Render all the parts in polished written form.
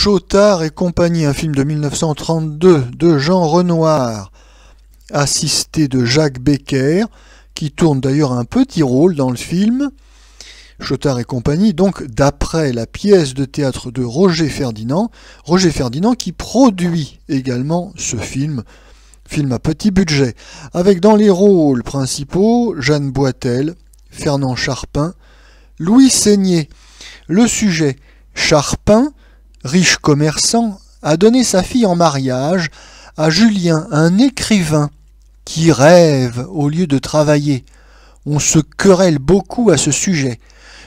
Chotard et compagnie, un film de 1932 de Jean Renoir, assisté de Jacques Becker, qui tourne d'ailleurs un petit rôle dans le film. Chotard et compagnie, donc d'après la pièce de théâtre de Roger Ferdinand qui produit également ce film à petit budget, avec dans les rôles principaux Jeanne Boitel, Fernand Charpin, Louis Seigné. Le sujet: Charpin, riche commerçant, a donné sa fille en mariage à Julien, un écrivain qui rêve au lieu de travailler. On se querelle beaucoup à ce sujet,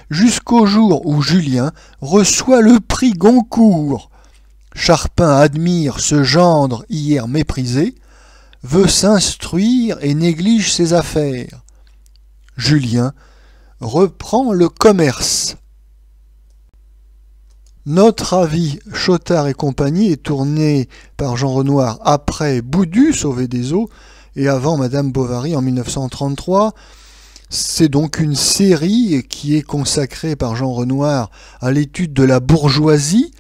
jusqu'au jour où Julien reçoit le prix Goncourt. Charpin admire ce gendre hier méprisé, veut s'instruire et néglige ses affaires. Julien reprend le commerce. Notre avis Chotard et compagnie est tourné par Jean Renoir après Boudu, Sauvé des eaux, et avant Madame Bovary en 1933. C'est donc une série qui est consacrée par Jean Renoir à l'étude de la bourgeoisie,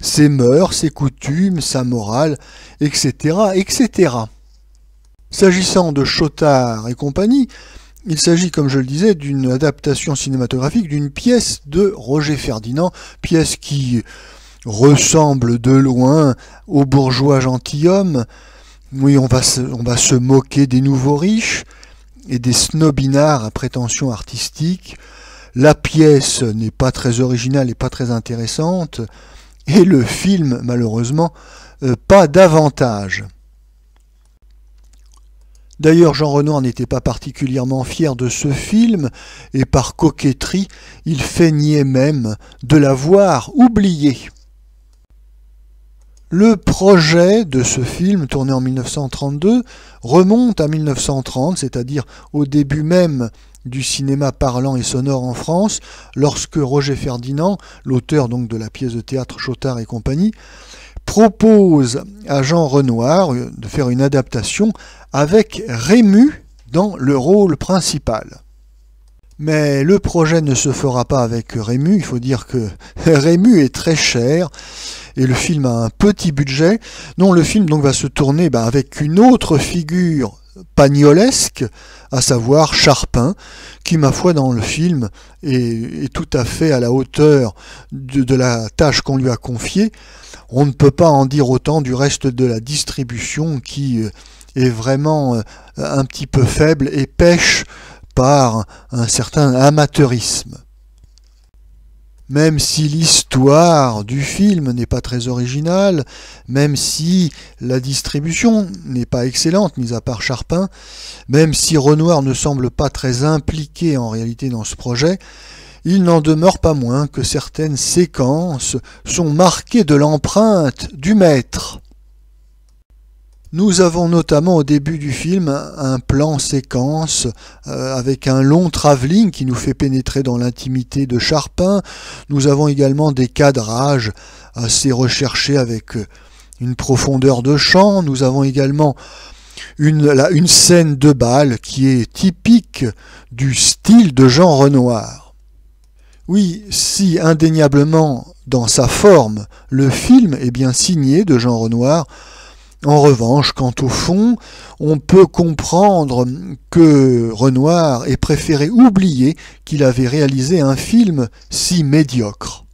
ses mœurs, ses coutumes, sa morale, etc., etc. S'agissant de Chotard et compagnie, il s'agit, comme je le disais, d'une adaptation cinématographique d'une pièce de Roger Ferdinand, pièce qui ressemble de loin au bourgeois gentilhomme. Oui, on va se moquer des nouveaux riches et des snobinards à prétention artistique. La pièce n'est pas très originale et pas très intéressante, et le film, malheureusement, pas davantage. D'ailleurs, Jean Renoir n'était pas particulièrement fier de ce film, et par coquetterie, il feignait même de l'avoir oublié. Le projet de ce film, tourné en 1932, remonte à 1930, c'est-à-dire au début même du cinéma parlant et sonore en France, lorsque Roger Ferdinand, l'auteur donc de la pièce de théâtre Chotard et compagnie, propose à Jean Renoir de faire une adaptation avec Rému dans le rôle principal. Mais le projet ne se fera pas avec Rému, il faut dire que Rému est très cher et le film a un petit budget. Non, le film donc va se tourner avec une autre figure pagnolesque, à savoir Charpin, qui, ma foi, dans le film est tout à fait à la hauteur de la tâche qu'on lui a confiée. On ne peut pas en dire autant du reste de la distribution qui est vraiment un petit peu faible et pêche par un certain amateurisme. Même si l'histoire du film n'est pas très originale, même si la distribution n'est pas excellente, mis à part Charpin, même si Renoir ne semble pas très impliqué en réalité dans ce projet, il n'en demeure pas moins que certaines séquences sont marquées de l'empreinte du maître. Nous avons notamment au début du film un plan séquence avec un long travelling qui nous fait pénétrer dans l'intimité de Charpin. Nous avons également des cadrages assez recherchés avec une profondeur de champ. Nous avons également une scène de bal qui est typique du style de Jean Renoir. Oui, si indéniablement dans sa forme, le film est bien signé de Jean Renoir, en revanche, quant au fond, on peut comprendre que Renoir ait préféré oublier qu'il avait réalisé un film si médiocre.